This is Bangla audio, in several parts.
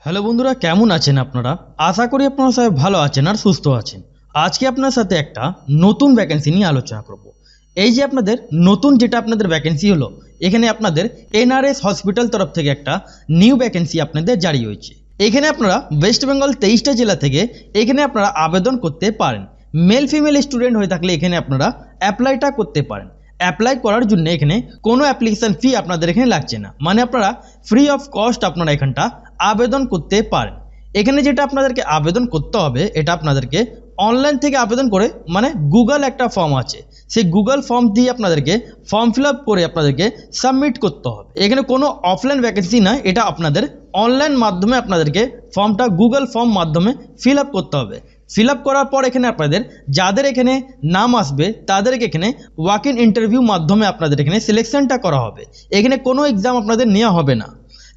হ্যালো বন্ধুরা, কেমন আছেন আপনারা? আশা করি আপনারা সবাই ভালো আছেন আর সুস্থ আছেন। আজকে আপনার সাথে একটা নতুন ভ্যাকেন্সি নিয়ে আলোচনা করব। এই যে আপনাদের নতুন যেটা আপনাদের ভ্যাকেন্সি হলো, এখানে আপনাদের এনআরএস হসপিটাল তরফ থেকে একটা নিউ ভ্যাকেন্সি আপনাদের জারি হয়েছে। এখানে আপনারা ওয়েস্ট বেঙ্গল 23টা জেলা থেকে এখানে আপনারা আবেদন করতে পারেন। মেল ফিমেল স্টুডেন্ট হয়ে থাকলে এখানে আপনারা অ্যাপ্লাইটা করতে পারেন। অ্যাপ্লাই করার জন্য এখানে কোনো অ্যাপ্লিকেশন ফি আপনাদের এখানে লাগছে না, মানে আপনারা ফ্রি অফ কস্ট আপনারা এখানটা আবেদন করতে পারেন। এখানে যেটা আপনাদেরকে আবেদন করতে হবে, এটা আপনাদেরকে অনলাইন থেকে আবেদন করে, মানে গুগল একটা ফর্ম আছে, সেই গুগল ফর্ম দিয়ে আপনাদেরকে ফর্ম ফিল আপ করে আপনাদেরকে সাবমিট করতে হবে। এখানে কোনো অফলাইন ভ্যাকেন্সি না, এটা আপনাদের অনলাইন মাধ্যমে আপনাদেরকে ফর্মটা গুগল ফর্ম মাধ্যমে ফিল আপ করতে হবে। ফিল আপ করার পর এখানে আপনাদের যাদের এখানে নাম আসবে তাদেরকে এখানে ওয়াক ইন ইন্টারভিউ মাধ্যমে আপনাদের এখানে সিলেকশনটা করা হবে। এখানে কোনো এক্সাম আপনাদের নেওয়া হবে না।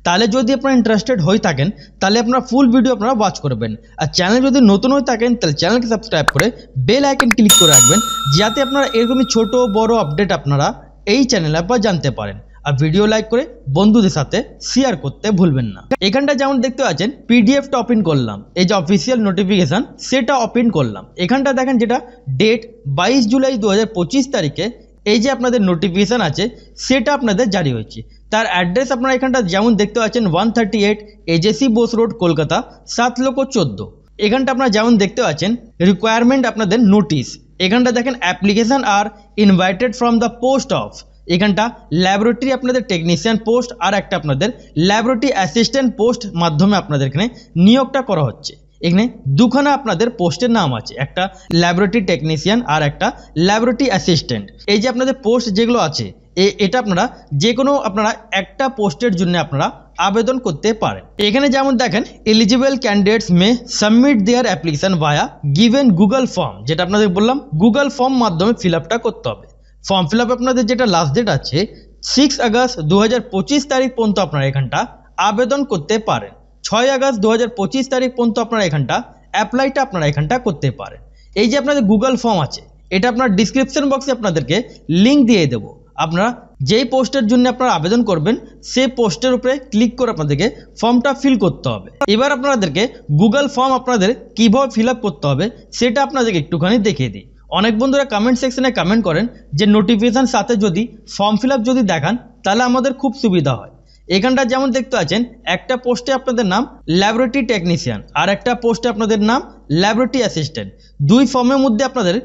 তাহলে যদি আপনারা ইন্টারেস্টেড হয়ে থাকেন তাহলে আপনারা ফুল ভিডিও আপনারা ওয়াচ করবেন। আর চ্যানেল যদি নতুন হয়ে থাকেন তাহলে চ্যানেলকে সাবস্ক্রাইব করে বেল আইকন ক্লিক করে রাখবেন, যাতে আপনারা এরকমই ছোট বড় আপডেট আপনারা এই চ্যানেলে আপনারা জানতে পারেন। আর ভিডিও লাইক করে বন্ধুদের সাথে শেয়ার করতে ভুলবেন না। এখানটা যেমন দেখতে পাচ্ছেন পিডিএফটা ওপেন করলাম, এই যে অফিসিয়াল নোটিফিকেশান সেটা ওপেন করলাম। এখানটা দেখেন যেটা ডেট 22 জুলাই 2025 তারিখে এই যে আপনাদের নোটিফিকেশান আছে সেটা আপনাদের জারি হয়েছে। তার অ্যাড্রেস আপনারা এখানটা যেমন দেখতে পাচ্ছেন 138 এজেসি বোস রোড, কলকাতা 7,14,। এখানটা আপনারা যেমন দেখতে পাচ্ছেন রিকোয়ারমেন্ট আপনাদের নোটিশ। এখানটা দেখেন application are invited from the post of. এখানটা ল্যাবরেটরি আপনাদের টেকনিশিয়ান পোস্ট আর একটা আপনাদের ল্যাবরেটরি অ্যাসিস্ট্যান্ট পোস্ট মাধ্যমে আপনাদের এখানে নিয়োগটা করা হচ্ছে। এখানে দুখানা আপনাদের পোস্টের নাম আছে, একটা ল্যাবরেটরি টেকনিশিয়ান আর একটা ল্যাবরেটরি অ্যাসিস্ট্যান্ট। এই যে আপনাদের পোস্ট যেগুলো আছে এটা আপনারা যে কোনো আপনারা একটা পোস্টের জন্য আপনারা আবেদন করতে পারেন। এখানে যেমন দেখেন eligible candidates may submit their application via given Google form, যেটা আপনাদের বললাম গুগল ফর্ম মাধ্যমে ফিল আপটা করতে হবে। ফর্ম ফিল আপ আপনাদের যেটা লাস্ট ডেট আছে 6 আগস্ট 2025 তারিখ পর্যন্ত আপনারা এখানটা আবেদন করতে পারেন। 6 আগস্ট 2025 তারিখ পর্যন্ত আপনারা এখানটা অ্যাপ্লাইটা আপনারা এখানটা করতে পারেন। এই যে আপনাদের গুগল ফর্ম আছে এটা আপনার ডিসক্রিপশন বক্সে আপনাদেরকে লিঙ্ক দিয়ে দেবো। আপনারা যেই পোস্টের জন্য আপনারা আবেদন করবেন সেই পোস্টের উপরে ক্লিক করে আপনাদেরকে ফর্মটা ফিল করতে হবে। এবার আপনাদেরকে গুগল ফর্ম আপনাদের কীভাবে ফিল আপ করতে হবে সেটা আপনাদেরকে একটুখানি দেখিয়ে দিই। অনেক বন্ধুরা কমেন্ট সেকশনে কমেন্ট করেন যে নোটিফিকেশান সাথে যদি ফর্ম ফিল আপ যদি দেখান তাহলে আমাদের খুব সুবিধা হয়। এখানটা যেমন দেখতে পাচ্ছেন একটা পোস্টে আপনাদের নাম ল্যাবরেটরি টেকনিশিয়ান আর একটা পোস্টে আপনাদের নাম ল্যাবরেটরি অ্যাসিস্ট্যান্ট। দুই ফর্মের মধ্যে আপনাদের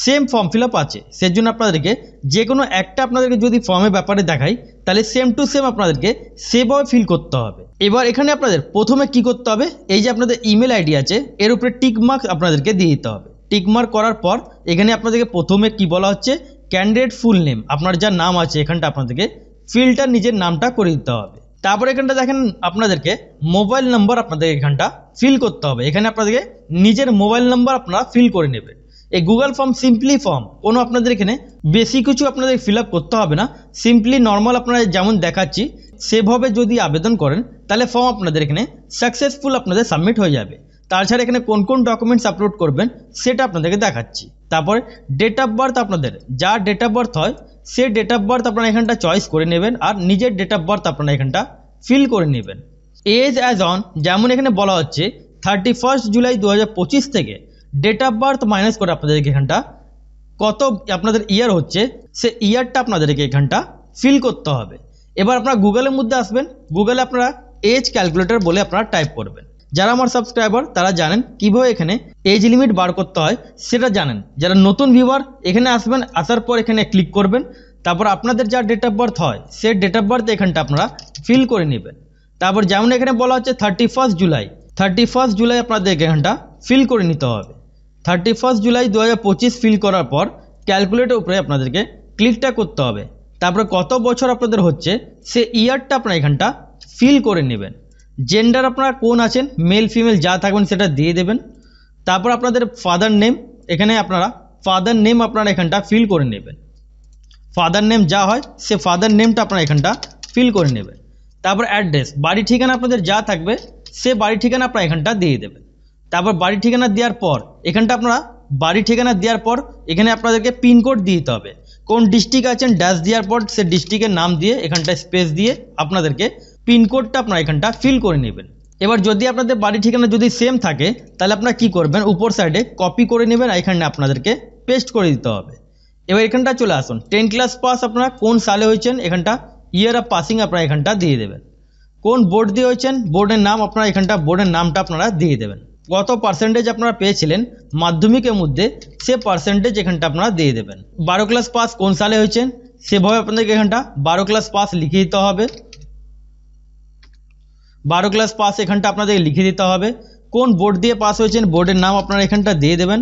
সেম ফর্ম ফিল আপ আছে, সেজন্য আপনাদেরকে যে কোনো একটা আপনাদেরকে যদি ফর্মের ব্যাপারে দেখাই তাহলে সেম টু সেম আপনাদেরকে সেভাবে ফিল করতে হবে। এবার এখানে আপনাদের প্রথমে কি করতে হবে, এই যে আপনাদের ইমেল আইডি আছে এর উপরে টিক মার্ক আপনাদেরকে দিয়ে দিতে হবে। টিক মার্ক করার পর এখানে আপনাদেরকে প্রথমে কি বলা হচ্ছে ক্যান্ডিডেট ফুল নেম, আপনার যা নাম আছে এখানটা আপনাদেরকে ফিলটা নিজের নামটা করে দিতে হবে। তারপর এখানটা দেখেন আপনাদেরকে মোবাইল নাম্বার আপনাদের এখানটা ফিল করতে হবে। এখানে আপনাদেরকে নিজের মোবাইল নাম্বার আপনারা ফিল করে নেবেন। এই গুগল ফর্ম সিম্পলি ফর্ম, কোনো আপনাদের এখানে বেশি কিছু আপনাদের ফিল আপ করতে হবে না। সিম্পলি নর্মাল আপনারা যেমন দেখাচ্ছি সেভাবে যদি আবেদন করেন তাহলে ফর্ম আপনাদের এখানে সাকসেসফুল আপনাদের সাবমিট হয়ে যাবে। তাছাড়া এখানে কোন কোন ডকুমেন্টস আপলোড করবেন সেটা আপনাদেরকে দেখাচ্ছি। তারপরে ডেট অফ বার্থ আপনাদের যা ডেট অফ বার্থ হয় সে ডেট অফ বার্থ আপনারা এখানটা চয়েস করে নেবেন আর নিজের ডেট অফ বার্থ আপনারা এখানটা ফিল করে নেবেন। এজ অ্যাজ অন যেমন এখানে বলা হচ্ছে 31 জুলাই 2025 থেকে ডেট অফ বার্থ মাইনাস করে আপনাদেরকে এখানটা কত আপনাদের ইয়ার হচ্ছে সে ইয়ারটা আপনাদেরকে এখানটা ফিল করতে হবে। এবার আপনারা গুগলের মধ্যে আসবেন, গুগলে আপনারা এজ ক্যালকুলেটর বলে আপনারা টাইপ করবেন। যারা আমার সাবস্ক্রাইবার তারা জানেন কীভাবে এখানে এজ লিমিট বার করতে হয় সেটা জানেন। যারা নতুন ভিউয়ার এখানে আসবেন, আসার পর এখানে ক্লিক করবেন, তারপর আপনাদের যা ডেট অফ বার্থ হয় সে ডেট অফ বার্থ এখানটা আপনারা ফিল করে নেবেন। তারপর যেমন এখানে বলা হচ্ছে 31 জুলাই আপনাদের এখানটা ফিল করে নিতে হবে। 31 জুলাই 2025 ফিল করার পর ক্যালকুলেটের উপরে আপনাদেরকে ক্লিকটা করতে হবে। তারপরে কত বছর আপনাদের হচ্ছে সে ইয়ারটা আপনারা এখানটা ফিল করে নেবেন। জেন্ডার আপনারা কোন আছেন মেল ফিমেল যা থাকবেন সেটা দিয়ে দেবেন। তারপর আপনাদের ফাদার নেম, এখানে আপনারা ফাদার নেম আপনারা এখানটা ফিল করে নেবেন। ফাদার নেম যা হয় সে ফাদার নেমটা আপনারা এখানটা ফিল করে নেবেন। তারপর অ্যাড্রেস বাড়ি ঠিকানা আপনাদের যা থাকবে সে বাড়ি ঠিকানা আপনারা এখানটা দিয়ে দেবেন। তারপর বাড়ি ঠিকানা দেওয়ার পর এখানটা আপনারা বাড়ি ঠিকানা দেওয়ার পর এখানে আপনাদেরকে পিনকোড দিতে হবে। কোন ডিস্ট্রিক্ট আছেন ড্যাশ দেওয়ার পর সে ডিস্ট্রিক্টের নাম দিয়ে এখানটা স্পেস দিয়ে আপনাদেরকে পিনকোডটা আপনারা এখানটা ফিল করে নেবেন। এবার যদি আপনাদের বাড়ি ঠিকানা যদি সেম থাকে তাহলে আপনারা কি করবেন, উপর সাইডে কপি করে নেবেন, এখানে আপনাদেরকে পেস্ট করে দিতে হবে। এবার এখানটা চলে আসুন, 10 ক্লাস পাস আপনারা কোন সালে হয়েছেন, এখানটা ইয়ার অফ পাসিং আপনারা এখানটা দিয়ে দেবেন। কোন বোর্ড দিয়ে হয়েছেন, বোর্ডের নাম আপনারা এখানটা বোর্ডের নামটা আপনারা দিয়ে দেবেন। কত পার্সেন্টেজ আপনারা পেয়েছিলেন মাধ্যমিকের মধ্যে সে পার্সেন্টেজ এখানটা আপনারা দিয়ে দেবেন। 12 ক্লাস পাস কোন সালে হয়েছেন সেভাবে আপনাদেরকে এখানটা 12 ক্লাস পাস লিখে দিতে হবে। 12 ক্লাস পাস এখানটা আপনাদের লিখে দিতে হবে। কোন বোর্ড দিয়ে পাস হয়েছেন বোর্ডের নাম আপনারা এখানটা দিয়ে দেবেন।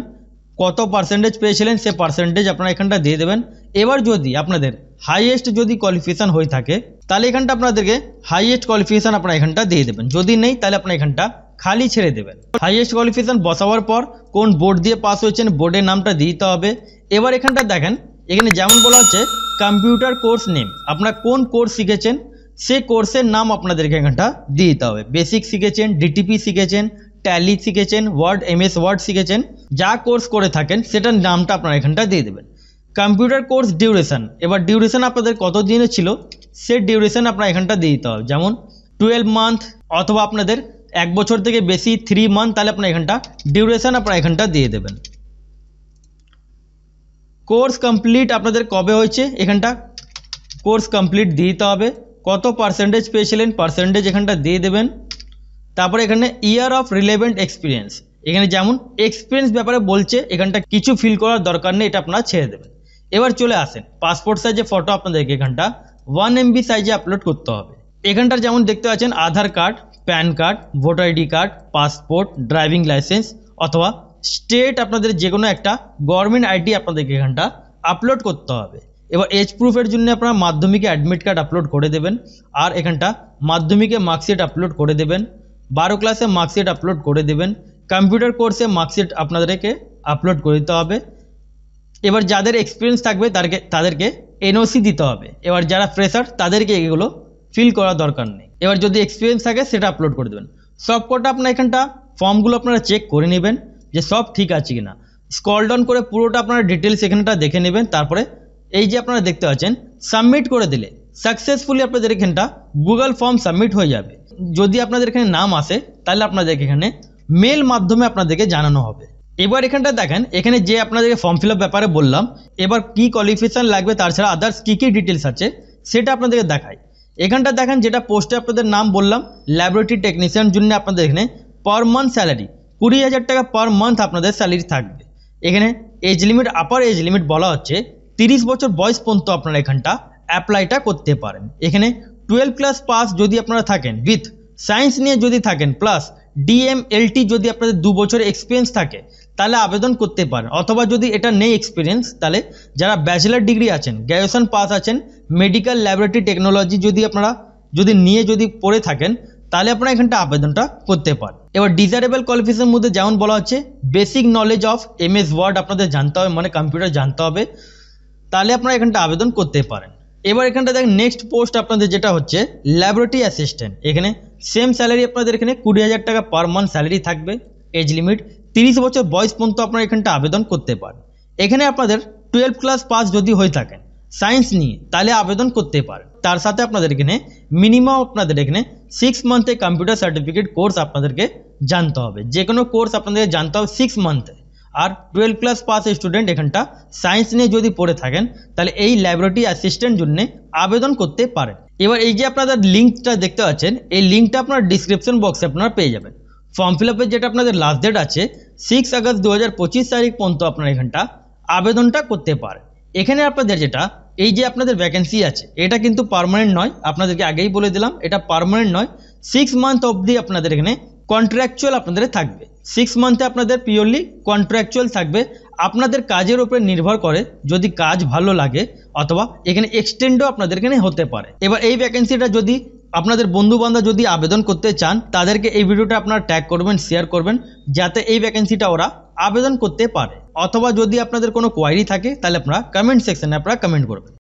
কত পার্সেন্টেজ পেয়েছিলেন সে পার্সেন্টেজ আপনারা এখানটা দিয়ে দেবেন। এবার যদি আপনাদের হাইয়েস্ট যদি কোয়ালিফিকেশান হয়ে থাকে তাহলে এখানটা আপনাদেরকে হাইয়েস্ট কোয়ালিফিকেশান আপনারা এখানটা দিয়ে দেবেন। যদি নেই তাহলে আপনারা এখানটা খালি ছেড়ে দেবেন। হাইয়েস্ট কোয়ালিফিকেশান বসাবার পর কোন বোর্ড দিয়ে পাস হয়েছেন বোর্ডের নামটা দিতে হবে। এবার এখানটা দেখেন, এখানে যেমন বলা হচ্ছে কম্পিউটার কোর্স নেম, আপনারা কোন কোর্স শিখেছেন সে কোর্সের নাম আপনাদেরকে এখানটা দিয়ে দিতে হবে। বেসিক শিখেছেন, ডিটিপি শিখেছেন, ট্যালি শিখেছেন, ওয়ার্ড এমএস ওয়ার্ড শিখেছেন, যা কোর্স করে থাকেন সেটার নামটা আপনারা এখানটা দিয়ে দেবেন। কম্পিউটার কোর্স ডিউরেশন, এবার ডিউরেশন আপনাদের কত দিনের ছিল সে ডিউরেশন আপনারা এখানটা দিয়ে দিতে হবে। যেমন 12 মান্থ অথবা আপনাদের 1 বছর থেকে বেশি 3 মান্থ, তাহলে আপনারা এখানটা ডিউরেশন আপনারা এখানটা দিয়ে দেবেন। কোর্স কমপ্লিট আপনাদের কবে হয়েছে এখানটা কোর্স কমপ্লিট দিয়ে দিতে হবে। কত পার্সেন্টেজ পেয়েছিলেন পার্সেন্টেজ এখানটা দিয়ে দেবেন। তারপরে এখানে ইয়ার অফ রিলেভেন্ট এক্সপিরিয়েন্স, এখানে যেমন এক্সপিরিয়েন্স ব্যাপারে বলছে এখানটা কিছু ফিল করার দরকার নেই, এটা আপনারা ছেড়ে দেবেন। এবার চলে আসেন পাসপোর্ট সাইজে ফটো আপনাদেরকে এখানটা 1 MB সাইজে আপলোড করতে হবে। এখানটার যেমন দেখতে পাচ্ছেন Aadhaar card, PAN card, voter ID card, passport, driving licence অথবা স্টেট আপনাদের যে কোনো একটা গভর্নমেন্ট আইডি আপনাদেরকে এখানটা আপলোড করতে হবে। এবার এজ প্রুফের জন্য আপনারা মাধ্যমিকে অ্যাডমিট কার্ড আপলোড করে দেবেন, আর এখানটা মাধ্যমিকে মার্কশিট আপলোড করে দেবেন, 12 ক্লাসে মার্কশিট আপলোড করে দেবেন, কম্পিউটার কোর্সে মার্কশিট আপনাদেরকে আপলোড করে দিতে হবে। এবার যাদের এক্সপিরিয়েন্স থাকবে তাদেরকে এনওসি দিতে হবে। এবার যারা ফ্রেশার তাদেরকে এগুলো ফিল করার দরকার নেই। এবার যদি এক্সপিরিয়েন্স থাকে সেটা আপলোড করে দেবেন। সব কটা আপনার এখানটা ফর্মগুলো আপনারা চেক করে নেবেন যে সব ঠিক আছে কিনা। স্ক্রল ডাউন করে পুরোটা আপনারা ডিটেলস এখানটা দেখে নেবেন। তারপরে এই যে আপনারা দেখতে পাচ্ছেন সাবমিট করে দিলে সাকসেসফুলি আপনাদের এখানটা গুগল ফর্ম সাবমিট হয়ে যাবে। যদি আপনাদের এখানে নাম আসে তাহলে আপনাদেরকে এখানে মেল মাধ্যমে আপনাদেরকে জানানো হবে। এবার এখানটা দেখেন, এখানে যে আপনাদেরকে ফর্ম ফিল আপ ব্যাপারে বললাম, এবার কি কোয়ালিফিকেশন লাগবে তাছাড়া আদার্স কী কী ডিটেলস আছে সেটা আপনাদেরকে দেখাই। এখানটা দেখেন যেটা পোস্টে আপনাদের নাম বললাম ল্যাবরেটরি টেকনিশিয়ান জন্য আপনাদের এখানে পার মান্থ স্যালারি 20,000 টাকা পার মান্থ আপনাদের স্যালারি থাকবে। এখানে age limit upper age limit বলা হচ্ছে 30 বছর বয়স পর্যন্ত আপনারা এখানটা অ্যাপ্লাইটা করতে পারেন। এখানে 12 ক্লাস পাস যদি আপনারা থাকেন উইথ সায়েন্স নিয়ে যদি থাকেন প্লাস ডিএমএলটি যদি আপনাদের 2 বছর এক্সপিরিয়েন্স থাকে তাহলে আবেদন করতে পারেন। অথবা যদি এটা নেই এক্সপিরিয়েন্স তাহলে যারা ব্যাচেলার ডিগ্রি আছেন, গ্র্যাজুয়েশন পাস আছেন, মেডিকেল ল্যাবরেটরি টেকনোলজি যদি আপনারা নিয়ে পড়ে থাকেন তাহলে আপনারা এখানটা আবেদনটা করতে পারেন। এবার ডিজারেবল কোয়ালিফিকেশনের মধ্যে যেমন বলা হচ্ছে basic knowledge of MS Word আপনাদের জানতে হবে, মানে কম্পিউটার জানতে হবে, তাহলে আপনারা এখানটা আবেদন করতে পারেন। এবার এখানটা দেখেন নেক্সট পোস্ট আপনাদের যেটা হচ্ছে ল্যাবরেটরি অ্যাসিস্ট্যান্ট। এখানে সেম স্যালারি আপনাদের এখানে 20,000 টাকা পার মান্থ স্যালারি থাকবে। এজ লিমিট 30 বছর বয়স পর্যন্ত আপনারা এখানটা আবেদন করতে পারেন। এখানে আপনাদের 12 ক্লাস পাস যদি হয়ে থাকেন সায়েন্স নিয়ে তাহলে আবেদন করতে পারেন। তার সাথে আপনাদের এখানে মিনিমাম আপনাদের এখানে 6 মান্থে কম্পিউটার সার্টিফিকেট কোর্স আপনাদেরকে জানতে হবে। যে কোনো কোর্স আপনাদের জানতে হবে 6 মান্থে। আর 12 ক্লাস পাস স্টুডেন্ট এখানটা সায়েন্স নিয়ে যদি পড়ে থাকেন তাহলে এই ল্যাবরেটরি অ্যাসিস্ট্যান্ট জন্য আবেদন করতে পারেন। এবার এই যে আপনাদের লিঙ্কটা দেখতে পাচ্ছেন এই লিঙ্কটা আপনার ডিসক্রিপশন বক্সে আপনারা পেয়ে যাবেন। ফর্ম ফিল আপের যেটা আপনাদের লাস্ট ডেট আছে 6 আগস্ট 2025 তারিখ পর্যন্ত আপনারা এখানটা আবেদনটা করতে পারেন। এখানে আপনাদের যেটা এই যে আপনাদের ভ্যাকেন্সি আছে এটা কিন্তু পার্মানেন্ট নয়, আপনাদেরকে আগেই বলে দিলাম এটা পার্মানেন্ট নয়। 6 মান্থ অবধি আপনাদের এখানে কন্ট্রাকচুয়াল আপনাদের থাকবে। 6 মান্থে আপনাদের পিওরলি কন্ট্রাকচুয়াল থাকবে। আপনাদের কাজের উপরে নির্ভর করে, যদি কাজ ভালো লাগে অথবা এখানে এক্সটেন্ডও আপনাদের এখানে হতে পারে। এবার এই ভ্যাকেন্সিটা যদি আপনাদের বন্ধু বান্ধব যদি আবেদন করতে চান তাদেরকে এই ভিডিওটা আপনারা ট্যাগ করবেন, শেয়ার করবেন যাতে এই ভ্যাকেন্সিটা ওরা আবেদন করতে পারে। অথবা যদি আপনাদের কোনো কোয়ারি থাকে তাহলে আপনারা কমেন্ট সেকশনে আপনারা কমেন্ট করবেন।